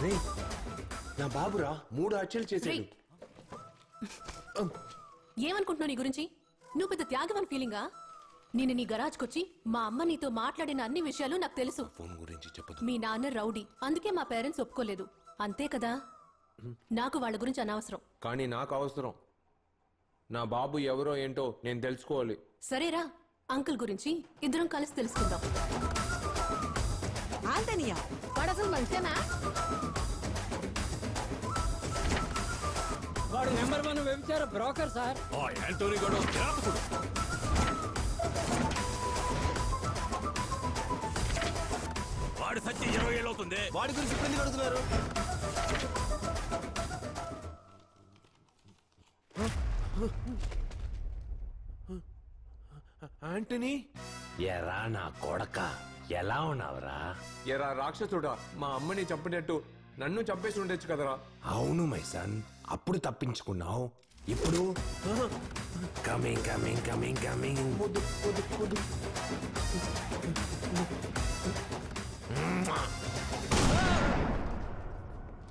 రే నా బాబురా 3 హత్యలు చేశాడు. ఏమనుకుంటున్నావు నీ గురించి? నువ్వు పెద్ద త్యాగమని ఫీలింగా? నేను నీ గరాజ్కొచ్చి మా అమ్మ నీతో మాట్లాడిన అన్ని విషయాలు నాకు తెలుసు. ఫోన్ గురించి చెప్పదు. మీ నాన్న రౌడీ, అందుకే మా పేరెంట్స్ ఒప్పుకోలేదు. అంతే కదా? నాకు వాళ్ళ గురించి అనవసరం. కానీ నాకు అవసరం. నా బాబు ఎవరో ఏంటో నేను తెలుసుకోవాలి. సరేరా, అంకుల్ గురించి ఇద్దరం కలిసి తెలుసుకుందాం. ఆంటనియా వాడు అసలు మంచిదేనా? వాడు నెంబర్ 1 వ్యభిచార బ్రోకర్ సార్. యాంటోనీ గడు కిరాతకుడు. వాడు సచ్చి 20 ఏళ్ళు అవుతుంది. వాడి గురించి ఇబ్బంది పడుతున్నారు. ఆంటనీ, ఎరా నా కొడక, ఎలా ఉన్నావురా? ఎరా రాక్షసుడా, మా అమ్మని చంపినట్టు నన్ను చంపేసి ఉండొచ్చు కదరా. అవును మైసన్, అప్పుడు తప్పించుకున్నావు, ఇప్పుడు కమింగ్ కమింగ్ కమింగ్ కమింగ్.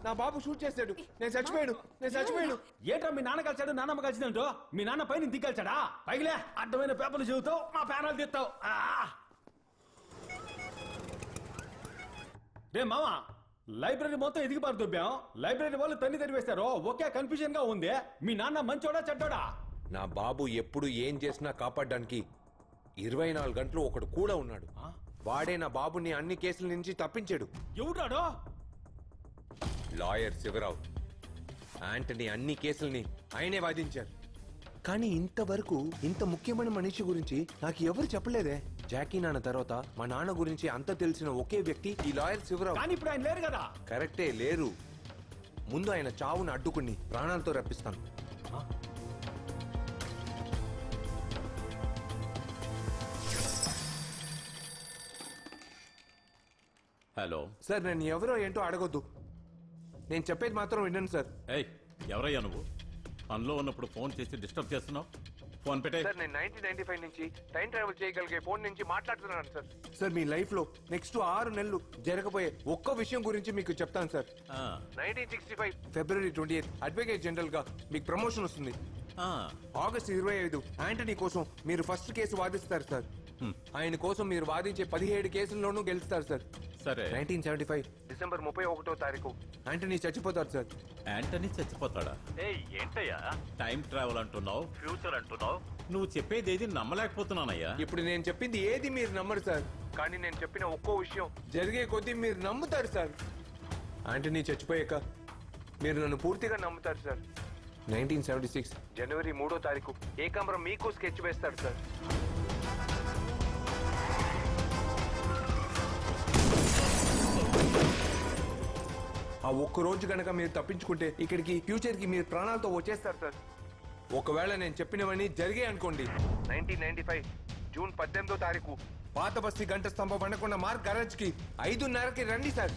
నా బాబు షూట్ చేశాడు. నేను చచ్చిపోయాడు. ఏంటో మీ నాన్న కలిసాడు, నాన్నమ్మ కలిసిందంటో మీ నాన్న పైన దిగ్గలిచాడా? పైగిలే అడ్డమైన పేపర్లు చదువుతావు, మా ప్యానల్ తీస్తావు. రే మామా, లైబ్రరీ మొత్తం ఎదిగి పారు దుబ్బాం. లైబ్రరీ వాళ్ళు తన్ని తెరివేస్తారు. ఒకే కన్ఫ్యూజన్ గా ఉంది. మీ నాన్న మంచోడా చెడ్డోడా? నా బాబు ఎప్పుడు ఏం చేసినా కాపాడడానికి 24 గంటలు ఒకడు కూడా ఉన్నాడు. వాడే నా బాబుని అన్ని కేసుల నుంచి తప్పించాడు. ఎవడాడో? లాయర్ శివరావు. ఆంటనీ అన్ని కేసుల్ని ఆయనే వాదించారు. కానీ ఇంతవరకు ఇంత ముఖ్యమైన మనిషి గురించి నాకు ఎవరు చెప్పలేదే. జాకీ నాన్న తర్వాత మా నాన్న గురించి అంత తెలిసిన ఒకే వ్యక్తి ఈ లాయర్ శివరావు. కానీ ఇప్పుడు ఆయన లేరు కదా. కరెక్టే, లేరు. ముందు ఆయన చావును అడ్డుకుని ప్రాణాలతో రప్పిస్తాను. హలో సార్, నేను ఎవరో ఏంటో అడగొద్దు. నేను చెప్పేది మాత్రం వినండి సార్. ఏయ్, ఎవరయ్యా నువ్వు? పనిలో ఉన్నప్పుడు ఫోన్ చేసి డిస్టర్బ్ చేస్తున్నావు. ఫోన్ పెట్టే. సార్, నేను 1995 నుంచి టైం ట్రావెల్ చేయగలిగే ఫోన్ నుంచి మాట్లాడుతున్నాను సార్. సార్, మీ లైఫ్ లో నెక్స్ట్ 6 నెలలు జరగబోయే ఒక్క విషయం గురించి మీకు చెప్తాను సార్. 1965 ఫిబ్రవరి 28 అడ్వకేట్ జనరల్ గా మీకు ప్రమోషన్ వస్తుంది. ఆగస్ట్ 25 ఆంటనీ కోసం మీరు ఫస్ట్ కేసు వాదిస్తారు సార్. ఆయన కోసం మీరు వాదించే 17 కేసుల్లోనూ గెలుస్తారు సార్. సరే. 1975 డిసెంబర్ 31వ తారీఖు ఆంటనీ చచ్చిపోతారు సార్. యాంటనీ చచ్చిపోతాడా? ఏంటయ్యా టైం ట్రావెల్ అంటున్నావు, ఫ్యూచర్ అంటున్నావు, నువ్వు చెప్పేది ఏది నమ్మలేకపోతున్నానయ్యా. ఇప్పుడు నేను చెప్పింది ఏది మీరు నమ్మరు సార్. కానీ నేను చెప్పిన ఒక్కో విషయం జరిగే కొద్దీ మీరు నమ్ముతారు సార్. ఆంటనీ చచ్చిపోయాక మీరు నన్ను పూర్తిగా నమ్ముతారు సార్. 1976 జనవరి 3వ తారీఖు ఏకాంబరం మీకు స్కెచ్ వేస్తాడు సార్. ఆ ఒక్క రోజు గనక మీరు తప్పించుకుంటే ఇక్కడికి ఫ్యూచర్ కి మీరు ప్రాణాలతో వచ్చేస్తారు సార్. ఒకవేళ నేను చెప్పినవన్నీ జరిగే అనుకోండి, 1995 జూన్ 18వ తారీఖు పాత బస్తీ గంట స్తంభం పండకుండా మార్క్ గరాజ్ కి 5:30కి రండి సార్.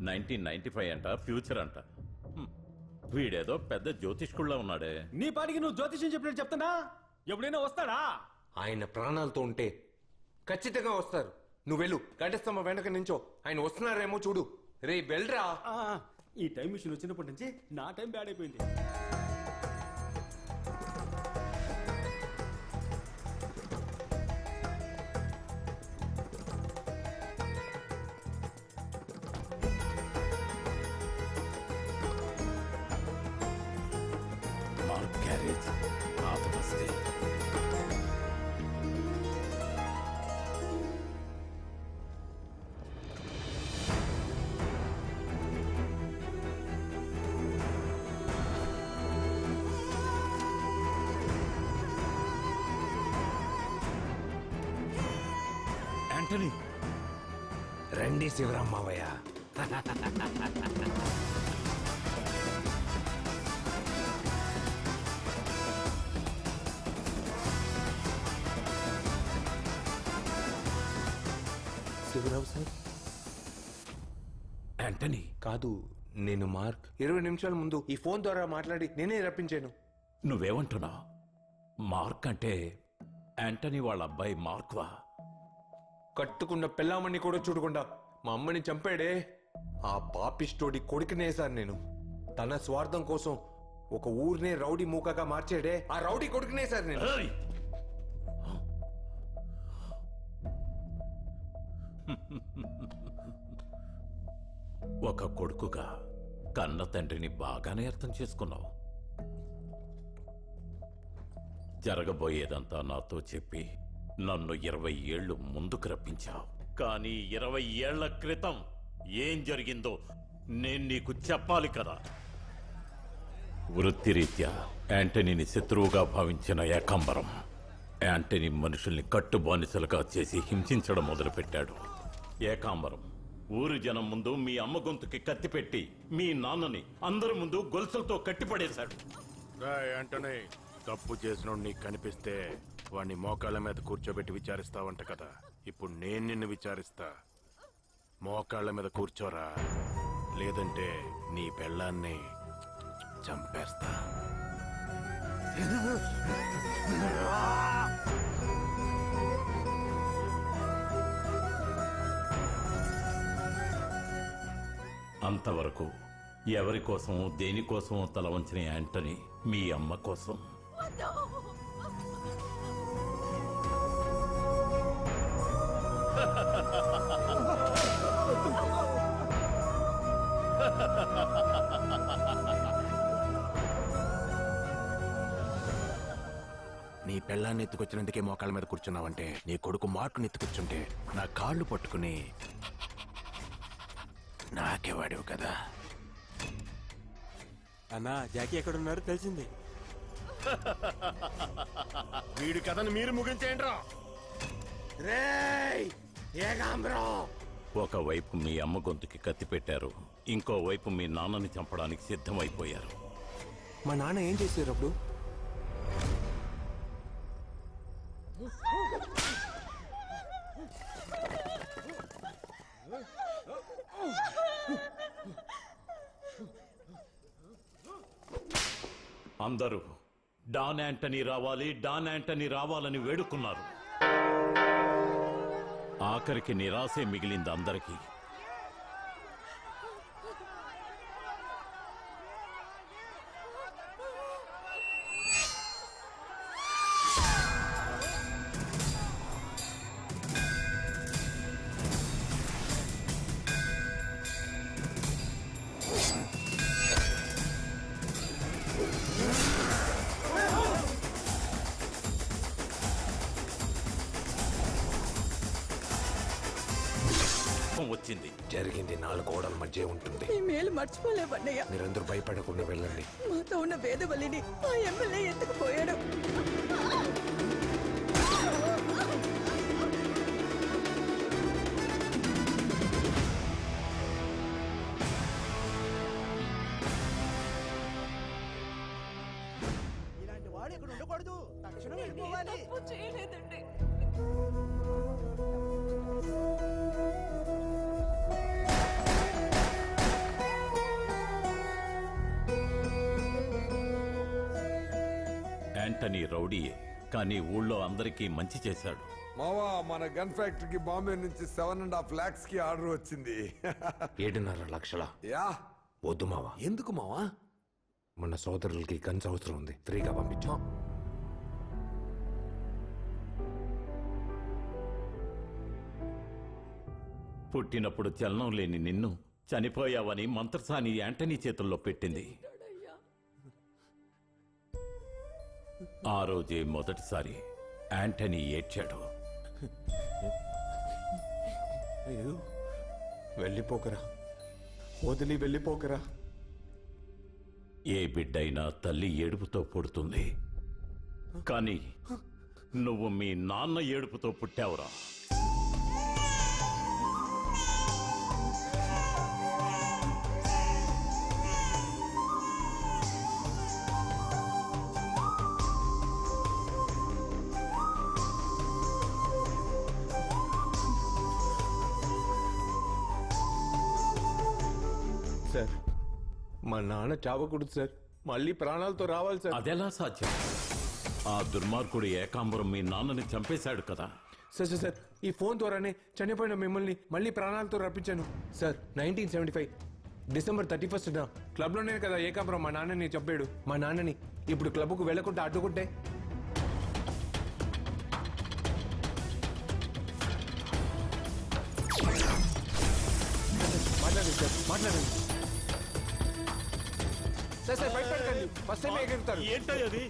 1995 అంట, ఫ్యూచర్ అంట. వీడేదో పెద్ద జ్యోతిష్కుల్లా ఉన్నాడే. నీ పాటికి నువ్వు జ్యోతిష్యం చెప్పినట్టు చెప్తున్నా. ఎప్పుడైనా వస్తాడా? ఆయన ప్రాణాలతో ఉంటే ఖచ్చితంగా వస్తారు. నువ్వు వెళ్ళు, గంటస్తంభం వెనక నుంచో ఆయన వస్తున్నారేమో చూడు. రే వెళ్ళరా. ఈ టైం మిషన్ వచ్చినప్పటి నుంచి నా టైం బ్యాడ్ అయిపోయింది. మార్క్ గ్యారేజ్, పాత బస్తీ. యాంటనీ, రండి శివరాం మావయ్య. శివరావు సార్. యాంటనీ కాదు, నేను మార్క్. 20 నిమిషాల ముందు ఈ ఫోన్ ద్వారా మాట్లాడి నేనే రప్పించాను. నువ్వేమంటున్నావు? మార్క్ అంటే యాంటనీ వాళ్ళ అబ్బాయి మార్క్వా? కట్టుకున్న పెళ్ళామని కూడా చూడకుండా మా అమ్మని చంపాడే ఆ పాపిస్టోడి కొడుకునే సార్ నేను. తన స్వార్థం కోసం ఒక ఊరినే రౌడీ మూకగా మార్చాడే ఆ రౌడీ కొడుకునే సార్ నేను. ఏయ్! ఒక కొడుకుగా కన్న తండ్రిని బాగానే అర్థం చేసుకున్నావు. జరగబోయేదంతా నాతో చెప్పి నన్ను 20 ఏళ్లు ముందుకు రప్పించావు. కానీ 20 ఏళ్ల క్రితం ఏం జరిగిందో నేను నీకు చెప్పాలి కదా. వృత్తిరీత్యా యాంటనీని శత్రువుగా భావించిన ఏకాంబరం యాంటనీ మనుషుల్ని కట్టుబానిసలుగా చేసి హింసించడం మొదలుపెట్టాడు. ఏకాంబరం ఊరి జనం ముందు మీ అమ్మ గొంతుకి కత్తి పెట్టి మీ నాన్నని అందరి ముందు గొలుసులతో కట్టిపడేశాడు. యాంటనీ, తప్పు చేసిన నీకు కనిపిస్తే వాణ్ణి మోకాళ్ళ మీద కూర్చోబెట్టి విచారిస్తావంట కదా. ఇప్పుడు నేను నిన్ను విచారిస్తా. మోకాళ్ళ మీద కూర్చోరా, లేదంటే నీ పెళ్ళాన్ని చంపేస్తా. అంతవరకు ఎవరి కోసమో దేనికోసమో తల వంచిన యాంటనీ మీ అమ్మ కోసం. నీ పెళ్ళాన్ని ఎత్తుకొచ్చినందుకే మోకాళ్ళ మీద కూర్చున్నావంటే, నీ కొడుకు మార్కుని ఎత్తుకొచ్చుంటే నా కాళ్ళు పట్టుకుని నాకేవాడివు కదా. అన్నా, జాకీ ఎక్కడున్నారో తెలిసింది. వీడి కథను మీరు ముగించేయండి. ఒకవైపు మీ అమ్మ గొంతుకి కత్తి పెట్టారు, ఇంకోవైపు మీ నాన్నని చంపడానికి సిద్ధమైపోయారు. మా నాన్న ఏం చేశారు అప్పుడు? అందరూ డాన్ యాంటనీ రావాలి, డాన్ యాంటనీ రావాలని వేడుకున్నారు. ఆఖరికి నిరాశే మిగిలింది అందరికీ. వచ్చింది. జరిగింది 4 గోడల మధ్య ఉంటుంది. ఈ మేలు మర్చిపోలేవన్నయ్య. మీరందరూ భయపడకుండా వెళ్ళండి. మాతో ఉన్న వేదవల్లిని ఆ ఎమ్మెల్యే ఎత్తుకుపోయాడు. ఇలాంటి వాడు ఇక్కడ ఉండకూడదు. తక్షణం వెళ్ళిపోవాలి. చేయలేదండి. యాంటనీ రౌడీయే, కానీ ఊళ్ళో అందరికీ మంచి చేశాడు. మావా, మన గన్ ఫ్యాక్టరీకి బాంబే నుంచి 7.5 lakhs కి ఆర్డర్ వచ్చింది. 7.5 లక్షల? యా. వద్దు మావా. ఎందుకు మావా? మన సోదరులకి గన్స్ అవసరం ఉంది, ఫ్రీగా పంపించు. పుట్టినప్పుడు చలనం లేని నిన్ను చనిపోయావని మంత్రసాని యాంటనీ చేతుల్లో పెట్టింది. ఆ రోజే మొదటిసారి యాంటనీ ఏడ్చాడు. వెళ్ళిపోకరా, వదిలి వెళ్ళిపోకరా. ఏ బిడ్డైనా తల్లి ఏడుపుతో పుడుతుంది, కానీ నువ్వు మీ నాన్న ఏడుపుతో పుట్టావురా. సార్, మా నాన్న చావకూడదు సార్, మళ్ళీ ప్రాణాలతో రావాలి సార్. అదెలా సాధ్యం? ఆ దుర్మార్గుడు ఏకాంబరం మీ నాన్నని చంపేశాడు కదా. సార్ సార్ సార్ ఈ ఫోన్ ద్వారానే చనిపోయిన మిమ్మల్ని మళ్ళీ ప్రాణాలతో రప్పించాను సార్. 1975 డిసెంబర్ 31న క్లబ్లోనే కదా ఏకాంబరం మా నాన్నని చంపాడు. మా నాన్నని ఇప్పుడు క్లబ్కు వెళ్లకుండా అడ్డుకుంటే మాట్లాడండి సార్, మాట్లాడండి సార్. సార్ భయపడకండి, ఫస్ట్ టైం ఎగురుతారు. ఏంటది?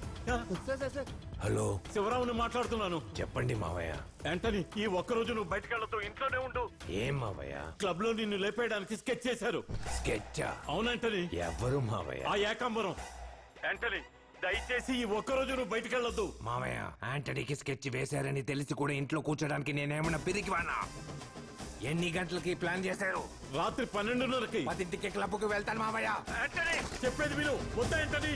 సార్ సార్ సార్ హలో, శివరావుని మాట్లాడుతున్నాను. చెప్పండి మావయ్య. యాంటనీ, ఈ ఒక్కరోజు నువ్వు బయటకెళ్లతో ఇంట్లోనే ఉండు. ఏం మావయ్య? క్లబ్ లో నిన్ను లేపేయడానికి స్కెచ్ చేశారు. స్కెచ్చా? అవునంటనీ. ఎవరు మావయ్య? ఆ ఏకాంబరం. యాంటనీ, దయచేసి ఈ ఒక్కరోజు నువ్వు బయటకెళ్ళొద్దు. మావయ్య, యాంటనీకి స్కెచ్ వేశారని తెలిసి కూడా ఇంట్లో కూర్చోడానికి నేనేమన్నా పిరికివానా? ఎన్ని గంటలకి ప్లాన్ చేశారు? రాత్రి 12:30కి. 10ంటికి క్లబ్కు వెళ్తాను మావయ్య. యాంటనీ, చెప్పేది విను. వద్దా యాంటనీ?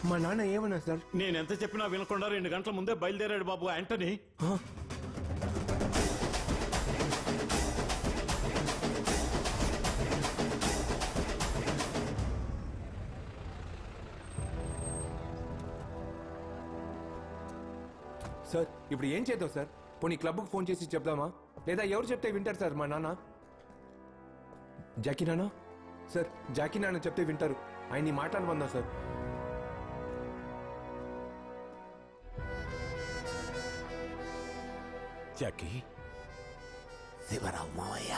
మా నాన్న ఏమన్నా సార్? నేనెంత చెప్పినా వినకుండా 2 గంటల ముందే బయలుదేరాడు బాబు యాంటనీ. సార్ ఇప్పుడు ఏం చేద్దాం సార్? పోనీ క్లబ్కు ఫోన్ చేసి చెప్దామా? లేదా ఎవరు చెప్తే వింటారు సార్? మా నాన్న జాకీ నాన్న సార్, జాకీ నాన్న చెప్తే వింటారు. ఆయన్ని మాట్లాడమందా సార్? జాకీ, శివరావు మావయ్య.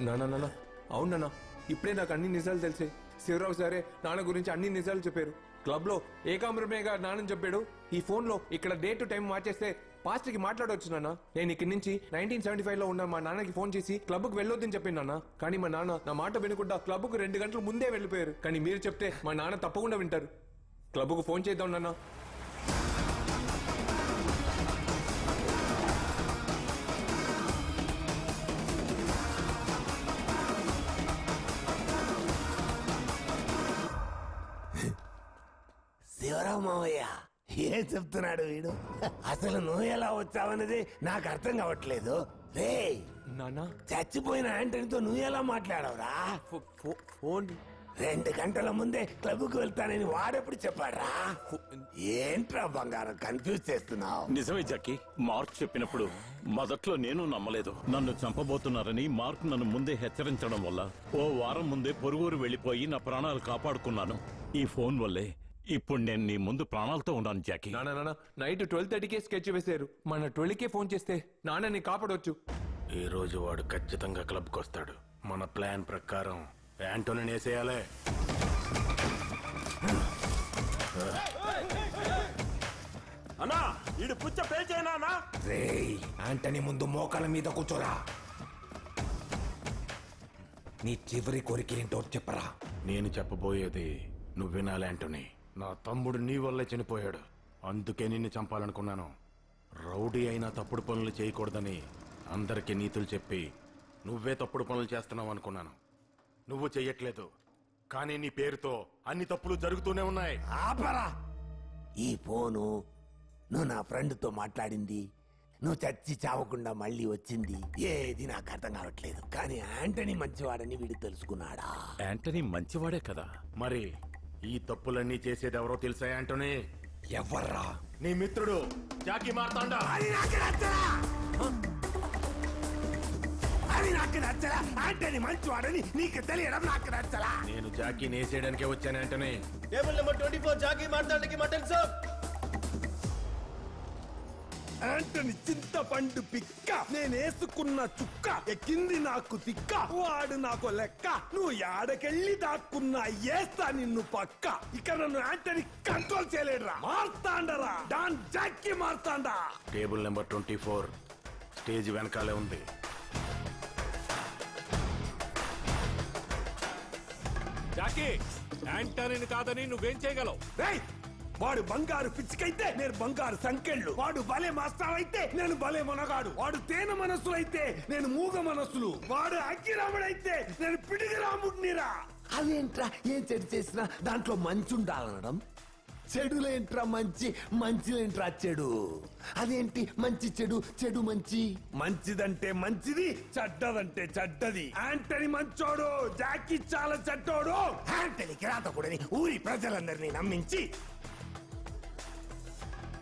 నాన్న అవును నాన్న, ఇప్పుడే నాకు అన్ని నిజాలు తెలిసాయి. శివరావు సరే నాన్న గురించి అన్ని నిజాలు చెప్పారు. క్లబ్ లో ఏకాంబరమేగా నాన్నని చెప్పాడు. ఈ ఫోన్ లో ఇక్కడ డేట్ టైం మార్చేస్తే పాస్ట్ కి మాట్లాడవచ్చు నాన్న. నేను ఇక్కడి నుంచి 1975 లో ఉన్న మా నాన్నకి ఫోన్ చేసి క్లబ్ కు వెళ్ళొద్దని చెప్పాను నాన్న. కానీ మా నాన్న నా మాట వినకుండా క్లబ్ కు 2 గంటల ముందే వెళ్ళిపోయారు. కానీ మీరు చెప్తే మా నాన్న తప్పకుండా వింటారు. క్లబ్ కు ఫోన్ చేద్దాం నాన్న. శివరావు మావయ్య, ఏం చెప్తున్నాడు వీడు? అసలు నువ్వు ఎలా వచ్చావన్నది నాకు అర్థం కావట్లేదు. రే నాన్న, చచ్చిపోయిన యాంటనీతో నువ్వు ఎలా మాట్లాడవురా? ఫోన్ 2 గంటల ముందే క్లబ్కు వెళ్తానని వాడెప్పుడు చెప్పాడ్రా? ఏంట్రా బంగారం కన్ఫ్యూజ్ చేస్తున్నావు? నిజమే జాకీ, మార్క్ చెప్పినప్పుడు మొదట్లో నేను నమ్మలేదు. నన్ను చంపబోతున్నారని మార్క్ నన్ను ముందే హెచ్చరించడం వల్ల ఓ వారం ముందే పొరుగురు వెళ్లిపోయి నా ప్రాణాలు కాపాడుకున్నాను. ఈ ఫోన్ వల్లే ఇప్పుడు నేను నీ ముందు ప్రాణాలతో ఉన్నాను జాకీ. నాన్న నైట్ 12:30కే స్కెచ్ వేశారు. మన 12కే ఫోన్ చేస్తే నాన్నని కాపాడవచ్చు. ఈ రోజు వాడు ఖచ్చితంగా క్లబ్కి వస్తాడు. మన ప్లాన్ ప్రకారం యాంటోని వేసేయాలే. అన్నా, ఈడు పుచ్చ పేచేనా? రేయ్, యాంటనీ ముందు మోకాల మీద కూర్చోరా. నీ చివరి కోరిక ఏంటో చెప్పరా. నేను చెప్పబోయేది నువ్వు వినాలి యాంటోని. నా తమ్ముడు నీ వల్లే చనిపోయాడు. అందుకే నిన్ను చంపాలనుకున్నాను. రౌడీ అయినా తప్పుడు పనులు చేయకూడదని అందరికీ నీతులు చెప్పి నువ్వే తప్పుడు పనులు చేస్తున్నావు అనుకున్నాను. నువ్వు చెయ్యట్లేదు, కానీ నీ పేరుతో అన్ని తప్పులు జరుగుతూనే ఉన్నాయి. ఆపరా. ఈ ఫోను నువ్వు నా ఫ్రెండ్తో మాట్లాడింది, నువ్వు చచ్చి చావకుండా మళ్ళీ వచ్చింది, ఏది నాకు అర్థం కావట్లేదు. కానీ యాంటనీ మంచివాడని వీడు తెలుసుకున్నాడా? యాంటనీ మంచివాడే కదా. మరి ఈ తప్పులన్నీ చేసేది ఎవరో తెలుసా యాంటోని? ఎవర్రా? నీ మిత్రుడు జాకీ మార్తాండా. అది నాకు నచ్చలా. అది నాకు నచ్చలా. యాంటనీ మంచివాడని నీకు తెలియడం నాకు నచ్చలా. నేను జాకీ నేసేయడానికే వచ్చాను యాంటోని. టేబుల్ నెంబర్ 24 జాకీ మాట్లాడడానికి మటన్ సార్. యాంటనీ చింతపండు పిక్క, నేనేసుకున్న చుక్క, ఎక్కింది నాకు తిక్క, వాడు నాకు లెక్క, నువ్వు యాడకెళ్ళి దాక్కున్నా ఏస్తా నిన్ను పక్క. ఇక నన్ను యాంటనీ కంట్రోల్ చేయలేడురా. మార్తాండరా, డాన్ జాకీ మార్తాండా. టేబుల్ నెంబర్ 24 స్టేజ్ వెనకాలే ఉంది. జాకీ, యాంటనీని కాదని నువ్వేం చేయగలవు? రేయ్, వాడు బంగారు పిచ్చికైతే నేను బంగారు సంకెళ్ళు. వాడు భలే మాస్టర్ అయితే నేను భలే మనగాడు. వాడు తేనె మనస్సులైతే నేను మూగ మనస్సులు. వాడు అగ్గిరాముడైతే నేను పిడిగి రాముడినిరా. అదేంట్రా, ఏం చెడు చేసినా దాంట్లో మంచి ఉండాలనడం? చెడులేంట్రా మంచి, మంచిలేంట్రా చెడు? అదేంటి మంచి చెడు, చెడు మంచి? మంచిదంటే మంచిది, చెడ్డదంటే చెడ్డది. యాంటనీ మంచోడు, జాకీ చాలా చెడ్డోడు. యాంటనీ కిరాతకుడని ఊరి ప్రజలందరినీ నమ్మించి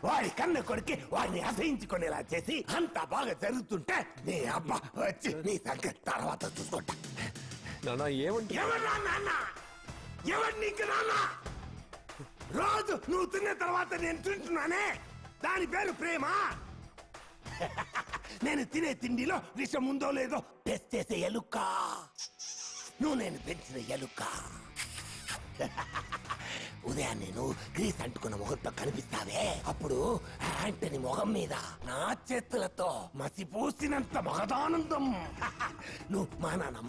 వాడి కన్న కొడుకి వాడిని అసహించుకునేలా చేసి అంతా బాగా జరుగుతుంటే నీ అబ్బా వచ్చి నీ సంగతి తర్వాత చూసుకుంటా. నాన్న ఏమంటే ఎవరా నాన్న? ఎవరు నీకు నాన్న? రోజు నువ్వు తిన్న తర్వాత నేను తింటున్నానే, దాని పేరు ప్రేమ? నేను తినే తిండిలో విషం ఉందో లేదో టెస్ట్ చేసే ఎలుక నువ్వు, నేను పెంచిన ఎలుక. ఉదయాన్నే నువ్వు గ్రీస్ అంటుకున్న ముఖంతో కనిపిస్తావే, అప్పుడు యాంటనీ ముఖం మీద నా చేతులతో మసిపూసినంత మహదానందం. నువ్వు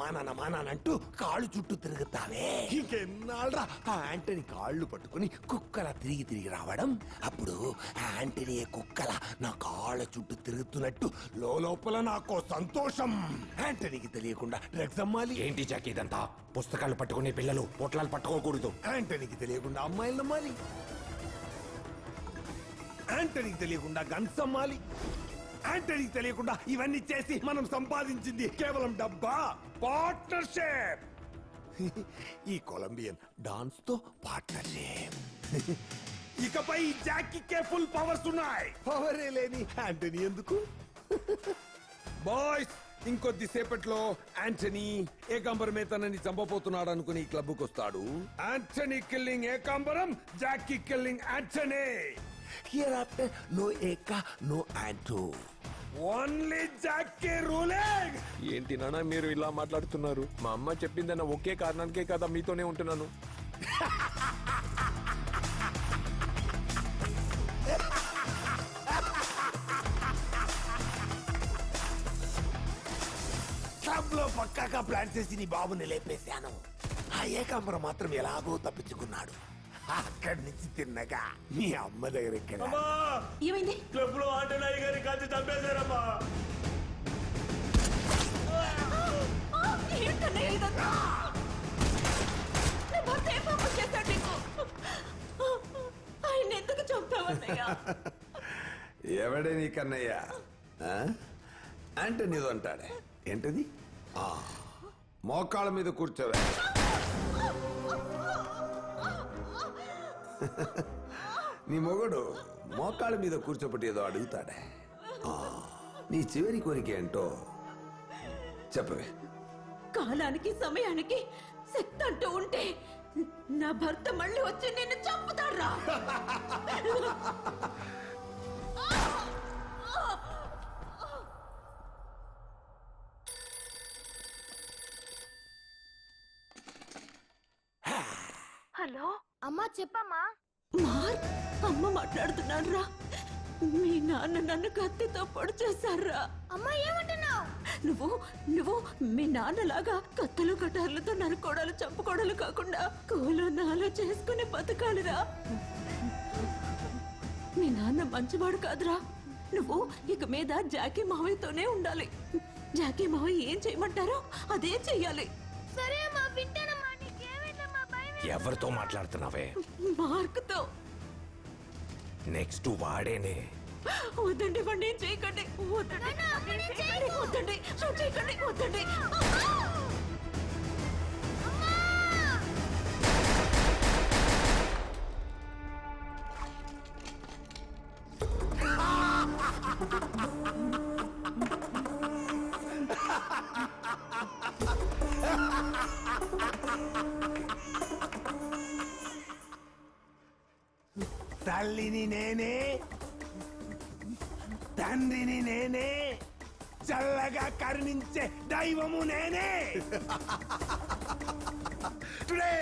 మానానంటూ కాళ్ళు చుట్టూ తిరుగుతావే, ఇంకెన్నాళ్ళరా యాంటనీ కాళ్ళు పట్టుకుని కుక్కలా తిరిగి రావడం. అప్పుడు యాంటనీ కుక్కల నా కాళ్ళ చుట్టూ తిరుగుతున్నట్టు లోపల నాకు సంతోషం. యాంటనీకి తెలియకుండా డ్రగ్స్ అమ్మాలి. ఏంటి జాకీ ఇదంతా? పుస్తకాలు పట్టుకునే పిల్లలు పొట్లాలు పట్టుకోకూడదు. యాంటనీకి తెలియకుండా అమ్మాయిలు నమ్మాలి. యాంటనీకి తెలియకుండా గన్స్ అమ్మాలి. యాంటనీకి తెలియకుండా ఇవన్నీ చేసి మనం సంపాదించింది కేవలం డబ్బా? పార్ట్నర్షిప్. ఈ కొలంబియన్ డాన్స్ తో పార్ట్నర్షిప్. ఇకపై జాకీకే ఫుల్ పవర్స్ ఉన్నాయి. పవరే లేని యాంటనీ ఎందుకు? బాయ్స్, ఇంకొద్దిసేపట్లో యాంటనీ ఏకాంబరం తనని చంపబోతున్నాడు అనుకుని ఈ క్లబ్కి వస్తాడు. Antony killing Ekambaram, Jackie killing Antony. Here after no Eka no Anto, only Jackie ruling. ఏంటి నాన్న మీరు ఇలా మాట్లాడుతున్నారు? మా అమ్మ చెప్పిందన్న ఒకే కారణానికే కదా మీతోనే ఉంటున్నాను. క్లబ్ లో పక్కాగా ప్లాన్ చేసి నీ బాబుని లేపేశాను. ఆ ఏకాంబరం మాత్రం ఎలాగో తప్పించుకున్నాడు. అక్కడి నుంచి తిన్నగా మీ అమ్మ దగ్గర ఎక్కడ? ఏమైంది? క్లబ్ లో ఆంటనాయి గారి కాల్చి చంపేశారమ్మా. ఆయన ఎందుకు చంపావన్నయ్యా? ఎవడే నీ కన్నయ్య? అంటే నీదో అంటాడే. ఏంటది? మోకాళ్ళ మీద కూర్చోవే. నీ మొగుడు మోకాళ్ళ మీద కూర్చోబెట్టి ఏదో అడుగుతాడే. నీ చివరి కోరిక ఏంటో చెప్పవే. కాలానికి సమయానికి శక్తి అంటూ ఉంటే నా భర్త మళ్ళీ వచ్చి నిన్ను చంపుతాడ్రా. హలో అమ్మా, చెప్పమ్మా. అమ్మ మాట్లాడుతున్నాను రా. మీ నాన్న నన్ను కత్తితో పొడి చేశారా? అమ్మా ఏమంటున్నావు? నువ్వు మీ నాన్నలాగా కత్తులు కటార్లతో నరుకోడాలు చంపుకోడాలు కాకుండా కోలో నాలో చేసుకుని బతకాలిరా. మీ నాన్న మంచివాడు కాదురా. నువ్వు ఇక మీద జాకీ మావయ్యతోనే ఉండాలి. జాకీ మావయ్య ఏం చేయమంటారో అదే చెయ్యాలి. సరే అమ్మా, వింటానమ్మా. నీకేమైందమ్మా? భయం. ఎవరితో మాట్లాడుతున్నావే? మార్కుతో. నెక్స్ట్ వాడేనే. వద్దండి, వాడిని ఏం చేయకండి. వద్దండి, వద్దండి, చేయకండి, వద్దండి. తల్లిని నేనే, తండ్రిని నేనే, చల్లగా కరుణించే దైవము నేనే. Today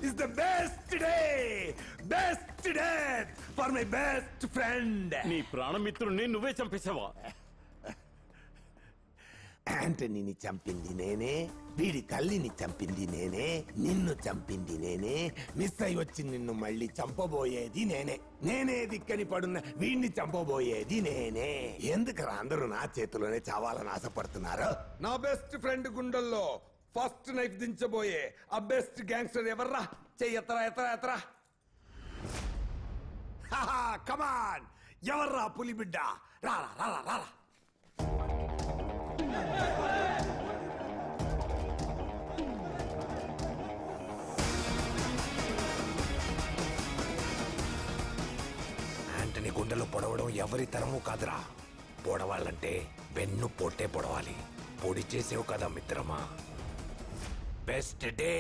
is the best day, best death for my best friend. నీ ప్రాణమిత్రుణ్ణి నువ్వే చంపేశావా? యాంటనీని చంపింది నేనే, వీడి తల్లిని చంపింది నేనే, నిన్ను చంపింది నేనే, మిస్ అయి వచ్చి నిన్ను మళ్ళీ చంపబోయేది నేనే. నేనే దిక్కని పడున్న వీడిని చంపబోయేది నేనే. ఎందుకురా అందరూ నా చేతిలోనే చావాలని ఆశపడుతున్నారు? నా బెస్ట్ ఫ్రెండ్ గుండెల్లో ఫస్ట్ నైఫ్ దించబోయే ఆ బెస్ట్ గ్యాంగ్స్టర్ ఎవర్రా? చెయ్యెత్తరా, ఎత్తరా, ఎత్తరా. కమాన్, ఎవర్రా పులిబిడ్డ? రారా రారా రారా. యాంటనీ గుండెలు పొడవడం ఎవరి తరము కాదురా. పొడవాలంటే వెన్ను పొట్టే పొడవాలి. పొడి చేసేవు కదా మిత్రమా. Best day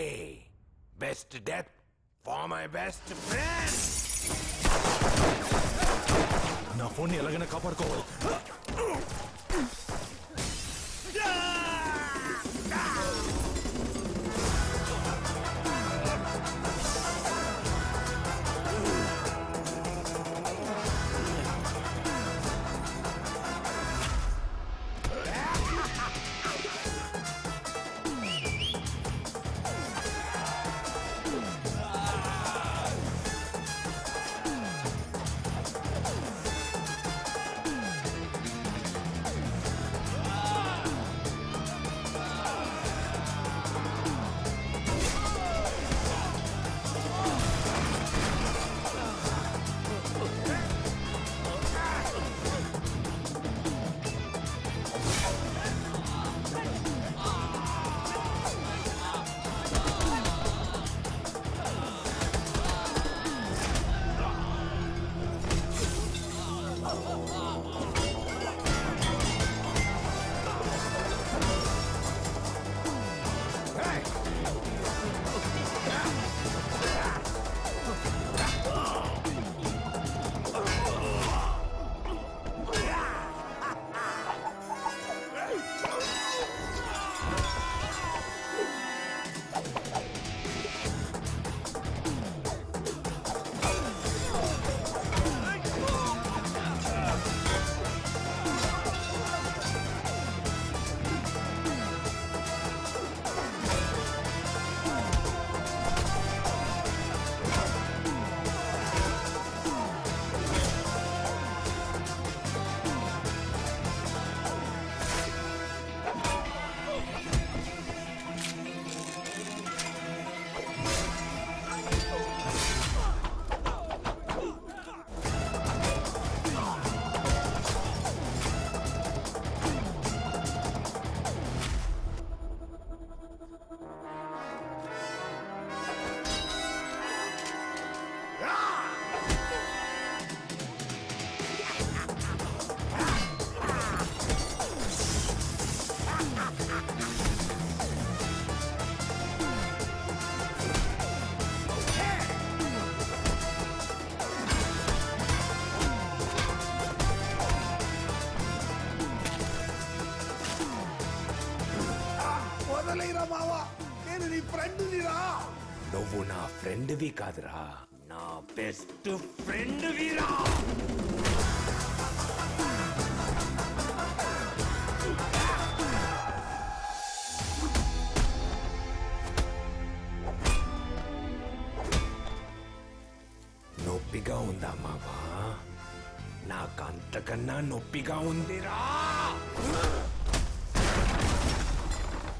best death for my best friend. నా ఫోన్ ఎలాగైనా కాపాడుకోవాలి. వదలైరా మావా, నేను నీ ఫ్రెండ్నిరా. నువ్వు నా ఫ్రెండ్వి కాదురా, నా బెస్ట్ ఫ్రెండ్విరా. నొప్పిగా ఉందా మావా? నాకంతకన్నా నొప్పిగా ఉందిరా.